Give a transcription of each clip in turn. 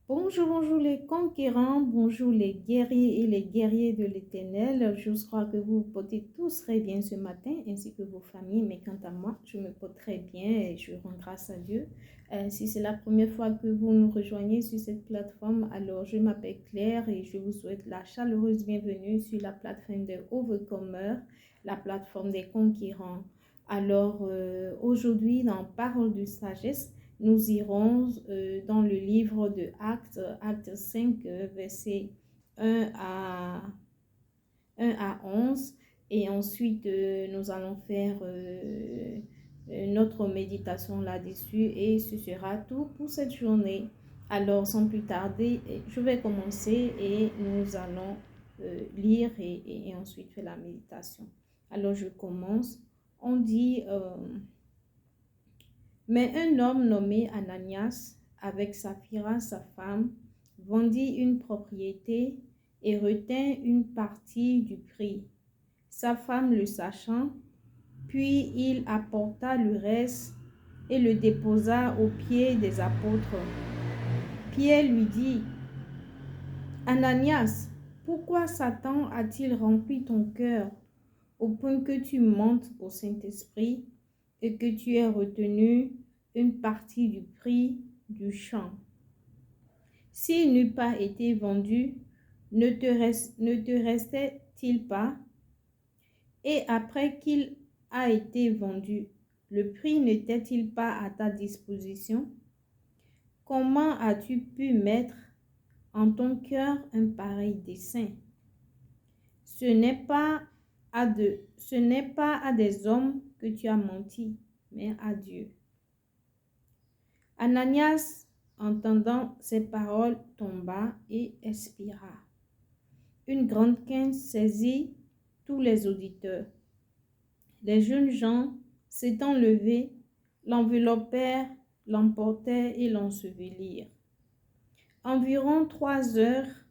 Bonjour, bonjour les conquérants, bonjour les guerriers et les guerriers de l'Éternel. Je crois que vous vous portez tous très bien ce matin, ainsi que vos familles. Mais quant à moi, je me porte très bien et je rends grâce à Dieu. Si c'est la première fois que vous nous rejoignez sur cette plateforme, alors je m'appelle Claire et je vous souhaite la chaleureuse bienvenue sur la plateforme des Overcomers, la plateforme des conquérants. Alors aujourd'hui, dans Parole de sagesse, nous irons dans le livre de Actes, Acte 5, versets 1 à 11. Et ensuite, nous allons faire notre méditation là-dessus. Et ce sera tout pour cette journée. Alors, sans plus tarder, je vais commencer et nous allons lire et ensuite faire la méditation. Alors, je commence. On dit... Mais un homme nommé Ananias, avec Saphira, sa femme, vendit une propriété et retint une partie du prix. Sa femme le sachant, puis il apporta le reste et le déposa aux pieds des apôtres. Pierre lui dit, Ananias, pourquoi Satan a-t-il rempli ton cœur au point que tu montes au Saint-Esprit et que tu aies retenu une partie du prix du champ? S'il n'eût pas été vendu, ne te restait-il pas? Et après qu'il a été vendu, le prix n'était-il pas à ta disposition? Comment as-tu pu mettre en ton cœur un pareil dessein? Ce n'est pas à des hommes que tu as menti, mais à Dieu. Ananias, entendant ces paroles, tomba et expira. Une grande crainte saisit tous les auditeurs. Les jeunes gens, s'étant levés, l'enveloppèrent, l'emportèrent et l'ensevelirent. Environ 3 heures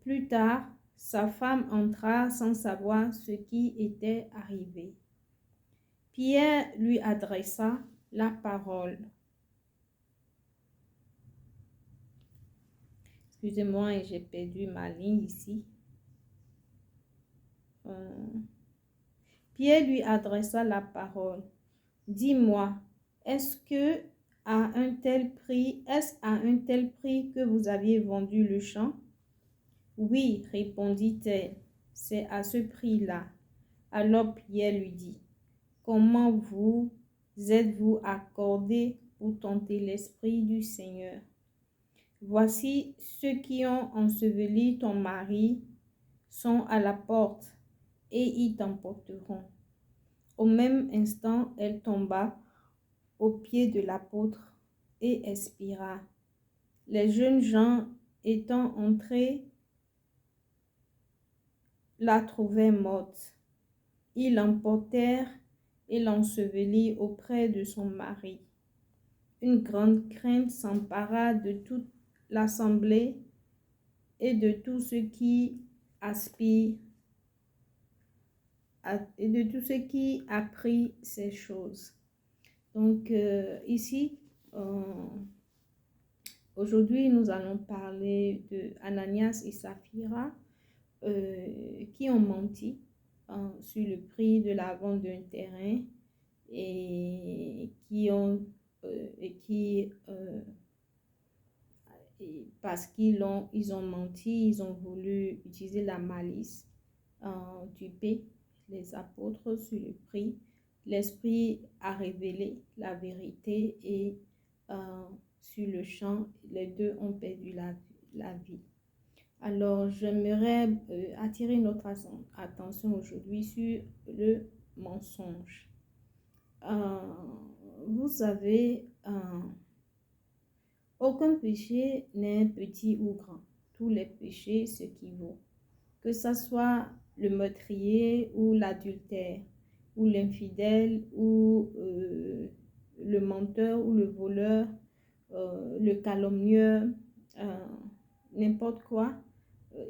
plus tard, sa femme entra sans savoir ce qui était arrivé. Pierre lui adressa la parole. Excusez-moi, j'ai perdu ma ligne ici. Pierre lui adressa la parole. Dis-moi, est-ce à un tel prix que vous aviez vendu le champ? Oui, répondit-elle, c'est à ce prix-là. Alors Pierre lui dit, comment vous êtes-vous accordé pour tenter l'Esprit du Seigneur? Voici ceux qui ont enseveli ton mari sont à la porte et ils t'emporteront. Au même instant, elle tomba aux pieds de l'apôtre et expira. Les jeunes gens étant entrés, la trouvèrent morte. Ils l'emportèrent et l'ensevelirent auprès de son mari. Une grande crainte s'empara de toute l'assemblée et de tous ceux qui apprit ces choses. Donc ici, aujourd'hui, nous allons parler de Ananias et Saphira qui ont menti sur le prix de la vente d'un terrain et parce qu'ils ont menti, ils ont voulu utiliser la malice, duper les apôtres sur le prix. L'Esprit a révélé la vérité et sur le champ, les deux ont perdu la vie. Alors, j'aimerais attirer notre attention aujourd'hui sur le mensonge. Vous savez, aucun péché n'est petit ou grand. Tous les péchés s'équivalent. Que ce soit le meurtrier ou l'adultère, ou l'infidèle, ou le menteur ou le voleur, le calomnieur, n'importe quoi,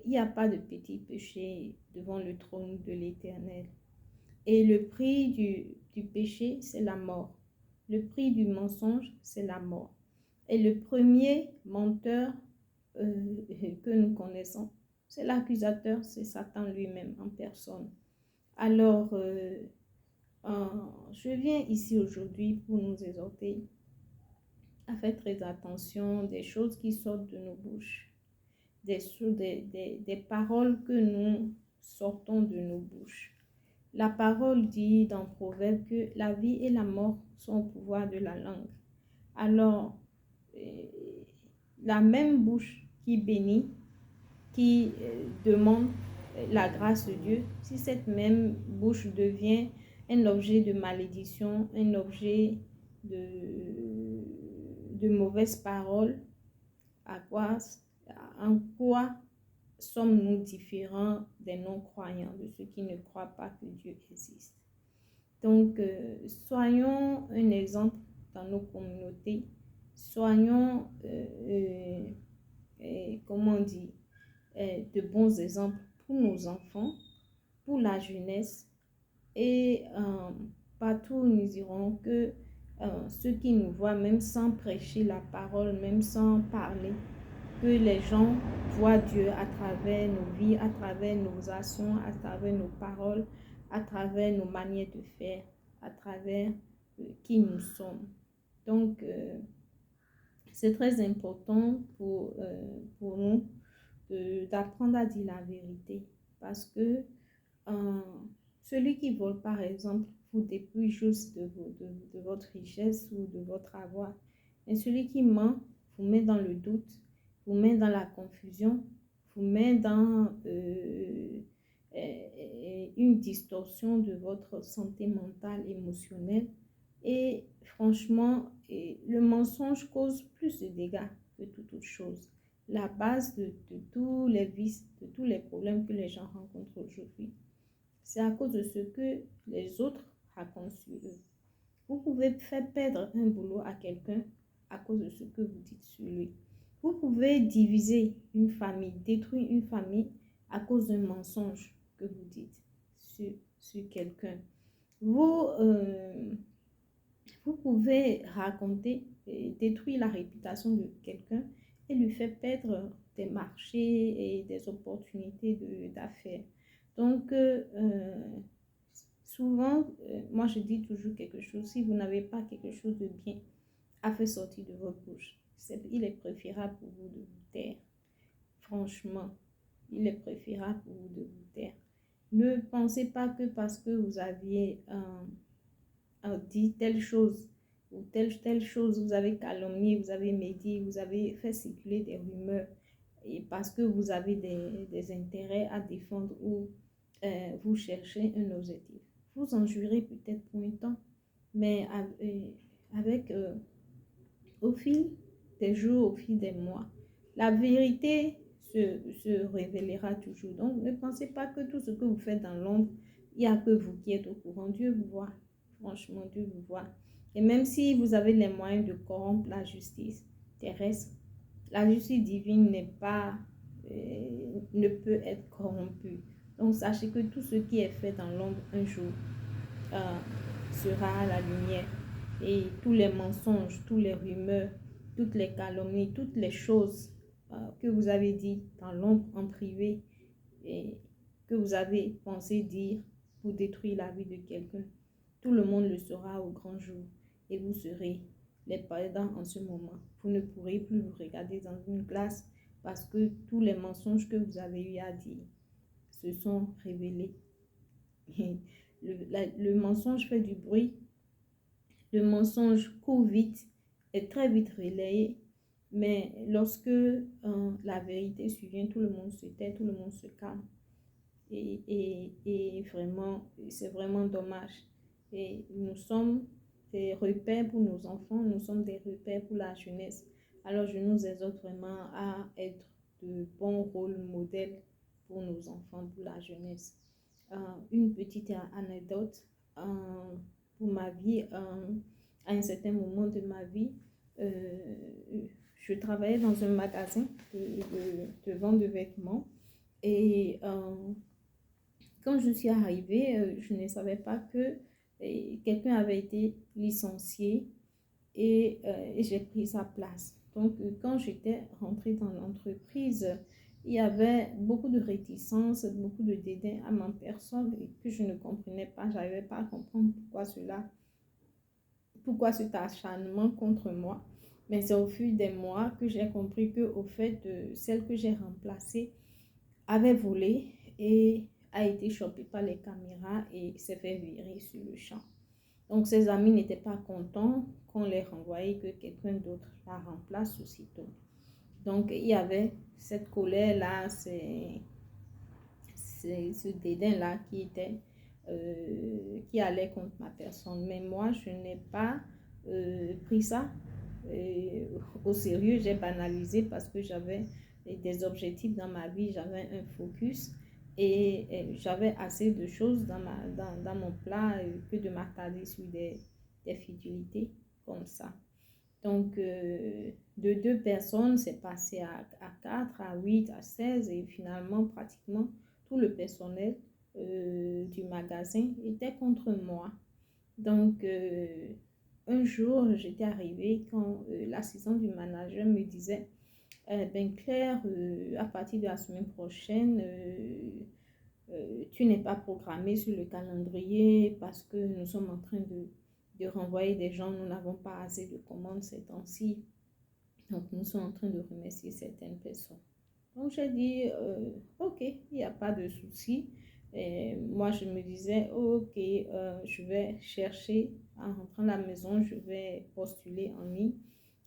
il n'y a pas de petit péché devant le trône de l'Éternel. Et le prix du péché, c'est la mort. Le prix du mensonge, c'est la mort. Et le premier menteur que nous connaissons, c'est l'accusateur, c'est Satan lui-même en personne. Alors, je viens ici aujourd'hui pour nous exhorter à faire très attention des choses qui sortent de nos bouches, des paroles que nous sortons de nos bouches. La parole dit dans Proverbe que la vie et la mort sont au pouvoir de la langue. Alors, la même bouche qui bénit, qui demande la grâce de Dieu, si cette même bouche devient un objet de malédiction, un objet de mauvaises paroles, en quoi sommes-nous différents des non-croyants, de ceux qui ne croient pas que Dieu existe? Donc, soyons un exemple dans nos communautés, soyons, comment on dit, de bons exemples pour nos enfants, pour la jeunesse, et partout nous irons que ceux qui nous voient, même sans prêcher la parole, même sans parler, que les gens voient Dieu à travers nos vies, à travers nos actions, à travers nos paroles, à travers nos manières de faire, à travers qui nous sommes. Donc, c'est très important pour nous d'apprendre à dire la vérité, parce que celui qui vole, par exemple, vous dépouille juste de votre richesse ou de votre avoir. Et celui qui ment vous met dans le doute, vous met dans la confusion, vous met dans une distorsion de votre santé mentale, émotionnelle. Et franchement, le mensonge cause plus de dégâts que toute autre chose. La base de tous les vices, de tous les problèmes que les gens rencontrent aujourd'hui, c'est à cause de ce que les autres racontent sur eux. Vous pouvez faire perdre un boulot à quelqu'un à cause de ce que vous dites sur lui. Vous pouvez diviser une famille, détruire une famille à cause d'un mensonge que vous dites sur quelqu'un. Vous pouvez raconter et détruire la réputation de quelqu'un et lui faire perdre des marchés et des opportunités d'affaires. Donc, souvent, moi je dis toujours quelque chose, si vous n'avez pas quelque chose de bien à faire sortir de votre bouche, il est préférable pour vous de vous taire. Franchement, il est préférable pour vous de vous taire. Ne pensez pas que parce que vous aviez dit telle chose ou telle chose, vous avez calomnié, vous avez médit, vous avez fait circuler des rumeurs et parce que vous avez des intérêts à défendre ou vous cherchez un objectif. Vous en jouirez peut-être pour un temps, mais au fil des jours, au fil des mois, la vérité se révélera toujours. Donc, ne pensez pas que tout ce que vous faites dans l'ombre, il n'y a que vous qui êtes au courant. Dieu vous voit. Franchement, Dieu vous voit. Et même si vous avez les moyens de corrompre la justice terrestre, la justice divine ne peut être corrompue. Donc, sachez que tout ce qui est fait dans l'ombre un jour sera à la lumière. Et tous les mensonges, tous les rumeurs, toutes les calomnies, toutes les choses que vous avez dit dans l'ombre en privé et que vous avez pensé dire pour détruire la vie de quelqu'un, tout le monde le saura au grand jour et vous serez les perdants en ce moment. Vous ne pourrez plus vous regarder dans une glace parce que tous les mensonges que vous avez eu à dire se sont révélés. Le mensonge fait du bruit. Le mensonge court vite, est très vite relayé, mais lorsque la vérité survient, tout le monde se tait, tout le monde se calme. Et vraiment, c'est vraiment dommage. Et nous sommes des repères pour nos enfants, nous sommes des repères pour la jeunesse. Alors je nous exhorte vraiment à être de bons rôles modèles pour nos enfants, pour la jeunesse. Une petite anecdote pour ma vie, à un certain moment de ma vie, je travaillais dans un magasin de vente de vêtements et quand je suis arrivée, je ne savais pas que quelqu'un avait été licencié et j'ai pris sa place. Donc, quand j'étais rentrée dans l'entreprise, il y avait beaucoup de réticence, beaucoup de dédain à ma personne et que je ne comprenais pas. Je n'arrivais pas à comprendre pourquoi cet acharnement contre moi. Mais c'est au fil des mois que j'ai compris que, au fait, celle que j'ai remplacée avait volé et a été chopée par les caméras et s'est fait virer sur le champ. Donc, ses amis n'étaient pas contents qu'on les renvoie et que quelqu'un d'autre la remplace aussitôt. Donc, il y avait cette colère-là, ce dédain-là qui allait contre ma personne. Mais moi, je n'ai pas pris ça au sérieux. J'ai banalisé parce que j'avais des objectifs dans ma vie, j'avais un focus et j'avais assez de choses dans mon plat que de m'attarder sur des futilités comme ça. Donc, de 2 personnes, c'est passé à 4, à 8, à 16 et finalement, pratiquement tout le personnel du magasin était contre moi. Donc, un jour, j'étais arrivée quand l'assistant du manager me disait ben Claire, à partir de la semaine prochaine, tu n'es pas programmée sur le calendrier parce que nous sommes en train de renvoyer des gens, nous n'avons pas assez de commandes ces temps-ci. Donc, nous sommes en train de remercier certaines personnes. Donc, j'ai dit, ok, il n'y a pas de souci. Et moi, je me disais, ok, je vais chercher, en rentrant à la maison, je vais postuler en ligne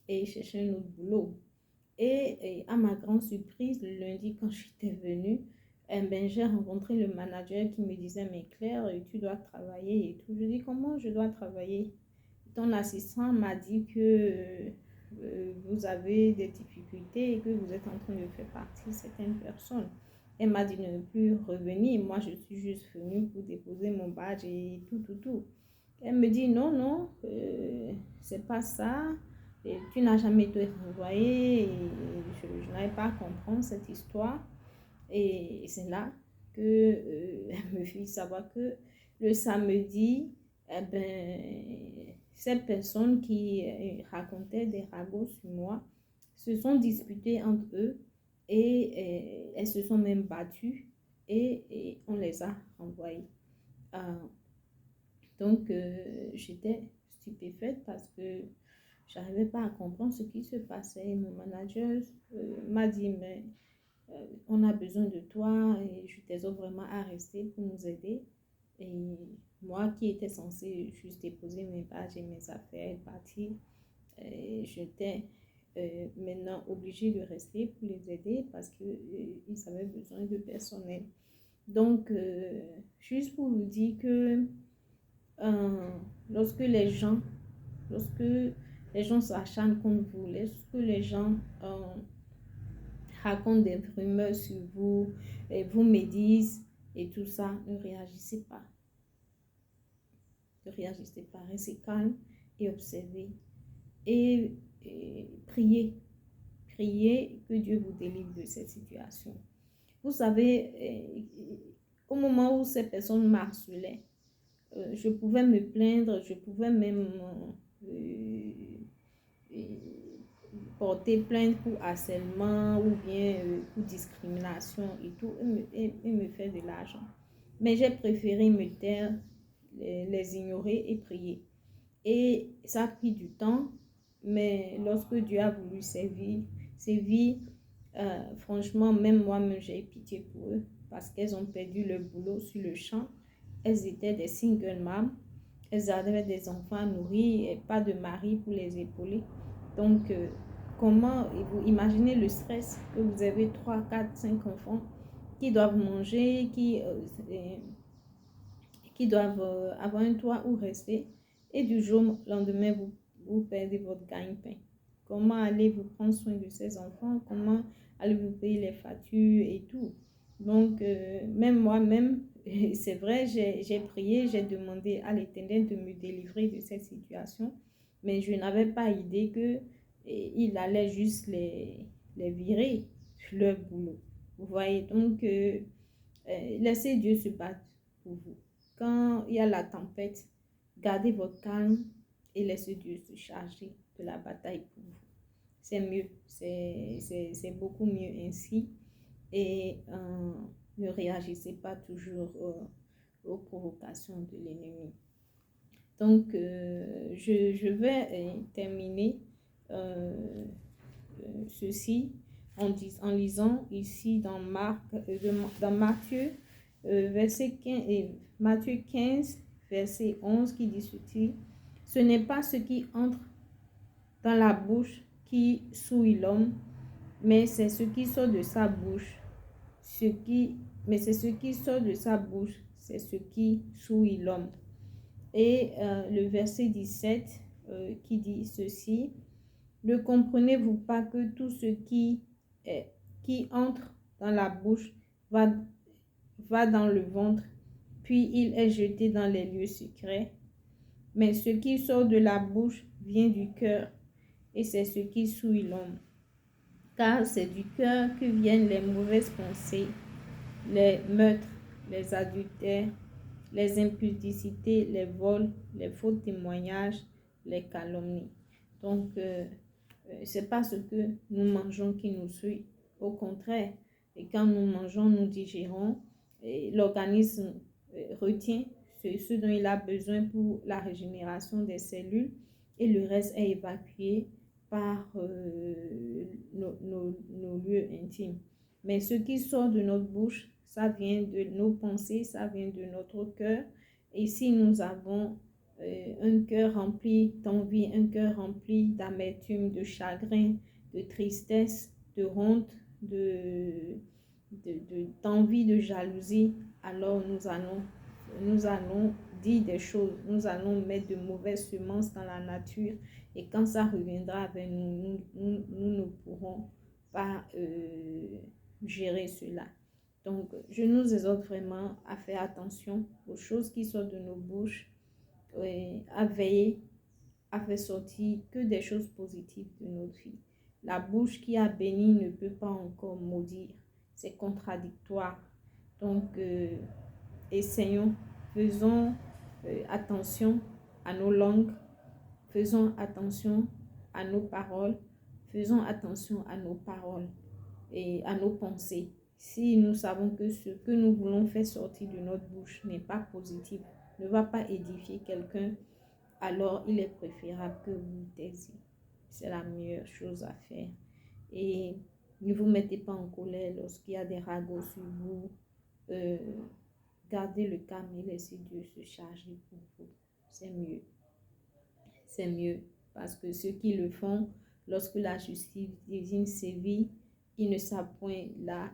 et chercher un autre boulot. Et à ma grande surprise, le lundi, quand j'étais venue, ben, j'ai rencontré le manager qui me disait, mais Claire, tu dois travailler et tout. Je dis, comment je dois travailler? Ton assistant m'a dit que vous avez des difficultés et que vous êtes en train de faire partie de certaines personnes. Elle m'a dit de ne plus revenir. Moi, je suis juste venue pour déposer mon badge et tout. Elle me dit, non, non, c'est pas ça. Et tu n'as jamais été renvoyée. Et je n'arrive pas à comprendre cette histoire. Et c'est là que elle me fit savoir que le samedi, eh ben, ces personnes qui racontaient des ragots sur moi se sont disputées entre eux et elles se sont même battues et on les a renvoyées. Donc, j'étais stupéfaite parce que je n'arrivais pas à comprendre ce qui se passait. Mon manager m'a dit, mais on a besoin de toi et je t'exhorte vraiment à rester pour nous aider. Et moi qui étais censée juste déposer mes badges et mes affaires et partir, j'étais maintenant obligée de rester pour les aider parce qu'ils avaient besoin de personnel. Donc, juste pour vous dire que euh, lorsque les gens, lorsque les gens s'acharnent contre vous, lorsque les gens racontent des rumeurs sur vous, et vous médisent et tout ça, ne réagissez pas. Ne réagissez pas, restez calme et observez. Et priez. Priez que Dieu vous délivre de cette situation. Vous savez, au moment où ces personnes m'harcelaient, je pouvais me plaindre, je pouvais même porter plainte pour harcèlement ou bien pour discrimination et tout, et me faire de l'argent. Mais j'ai préféré me taire, les ignorer et prier. Et ça a pris du temps, mais lorsque Dieu a voulu sévir, franchement, même moi-même, j'ai pitié pour eux parce qu'elles ont perdu leur boulot sur le champ. Elles étaient des single moms. Elles avaient des enfants à nourrir et pas de mari pour les épauler. Donc, comment vous imaginez le stress que vous avez 3, 4, 5 enfants qui doivent manger, qui doivent avoir un toit où rester et du jour au lendemain, vous perdez votre gagne-pain. Comment allez-vous prendre soin de ces enfants? Comment allez-vous payer les factures et tout? Donc, même moi-même, c'est vrai, j'ai prié, j'ai demandé à l'Éternel de me délivrer de cette situation, mais je n'avais pas idée qu'il allait juste les virer leur boulot. Vous voyez, donc, laissez Dieu se battre pour vous. Quand il y a la tempête, gardez votre calme et laissez Dieu se charger de la bataille pour vous. C'est mieux, c'est beaucoup mieux ainsi. Et ne réagissez pas toujours aux provocations de l'ennemi. Donc, je vais terminer ceci en lisant ici dans Matthieu, verset 15, Matthieu 15, verset 11, qui dit ceci: ce n'est pas ce qui entre dans la bouche qui souille l'homme, mais c'est ce qui sort de sa bouche. Mais c'est ce qui sort de sa bouche, c'est ce qui souille l'homme. Et le verset 17 qui dit ceci: ne comprenez-vous pas que tout ce qui entre dans la bouche va dans le ventre, puis il est jeté dans les lieux secrets? Mais ce qui sort de la bouche vient du cœur, et c'est ce qui souille l'homme. Car c'est du cœur que viennent les mauvaises pensées, les meurtres, les adultères, les impudicités, les vols, les faux témoignages, les calomnies. Donc, c'est pas ce que nous mangeons qui nous suit. Au contraire, et quand nous mangeons, nous digérons, et l'organisme retient ce dont il a besoin pour la régénération des cellules, et le reste est évacué par nos lieux intimes. Mais ce qui sort de notre bouche, ça vient de nos pensées, ça vient de notre cœur. Et si nous avons un cœur rempli d'envie, un cœur rempli d'amertume, de chagrin, de tristesse, de honte, d'envie, de jalousie, alors nous allons dire des choses, nous allons mettre de mauvaises semences dans la nature, et quand ça reviendra avec nous, nous ne pourrons pas gérer cela. Donc, je nous exhorte vraiment à faire attention aux choses qui sortent de nos bouches, à veiller à faire sortir que des choses positives de notre vie. La bouche qui a béni ne peut pas encore maudire. C'est contradictoire. Donc, essayons, faisons attention à nos langues, faisons attention à nos paroles, faisons attention à nos paroles et à nos pensées. Si nous savons que ce que nous voulons faire sortir de notre bouche n'est pas positif, ne va pas édifier quelqu'un, alors il est préférable que vous taisiez. C'est la meilleure chose à faire. Et ne vous mettez pas en colère lorsqu'il y a des ragots sur vous. Gardez le calme et laissez Dieu se charger pour vous. C'est mieux. C'est mieux. Parce que ceux qui le font, lorsque la justice divine sévit, ils ne savent point là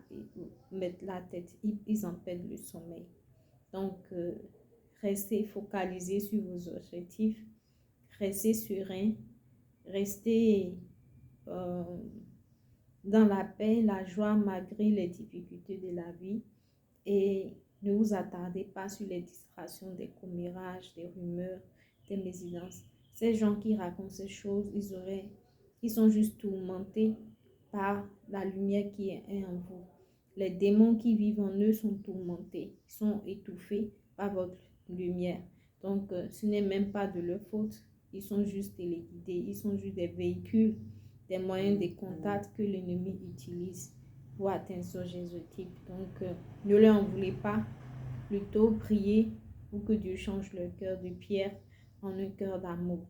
mettre la tête. Ils en perdent le sommeil. Donc, restez focalisés sur vos objectifs. Restez serein. Restez dans la paix, la joie malgré les difficultés de la vie. Et ne vous attardez pas sur les distractions des commérages, des rumeurs, des mésidances. Ces gens qui racontent ces choses, ils sont juste tourmentés par la lumière qui est en vous. Les démons qui vivent en eux sont tourmentés, sont étouffés par votre lumière. Donc, ce n'est même pas de leur faute. Ils sont juste téléguidés, ils sont juste des véhicules, des moyens de contact que l'ennemi utilise pour atteindre son objectif. Donc, ne leur en voulez pas. Plutôt, priez pour que Dieu change leur cœur de pierre en un cœur d'amour.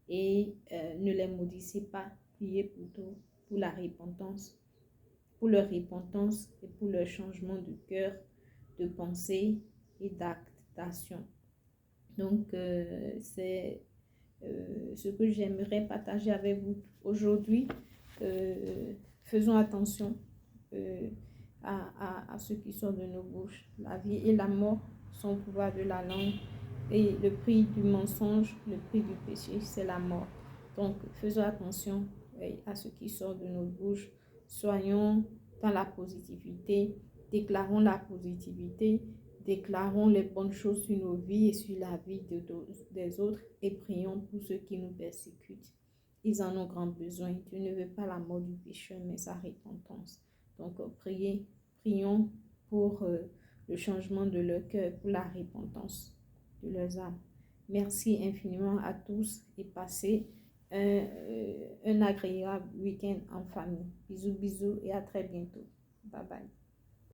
Et ne les maudissez pas. Priez plutôt pour la repentance, pour leur repentance et pour leur changement de cœur, de pensée et d'action. Donc, c'est ce que j'aimerais partager avec vous aujourd'hui. Faisons attention à ce qui sort de nos bouches. La vie et la mort sont au pouvoir de la langue, et le prix du mensonge, le prix du péché, c'est la mort. Donc, faisons attention à ce qui sort de nos bouches. Soyons dans la positivité, déclarons la positivité, déclarons les bonnes choses sur nos vies et sur la vie des autres, et prions pour ceux qui nous persécutent. Ils en ont grand besoin. Dieu ne veut pas la mort du pécheur, mais sa repentance. Donc, prions pour le changement de leur cœur, pour la repentance de leurs âmes. Merci infiniment à tous et passez un agréable week-end en famille. Bisous, bisous et à très bientôt. Bye bye.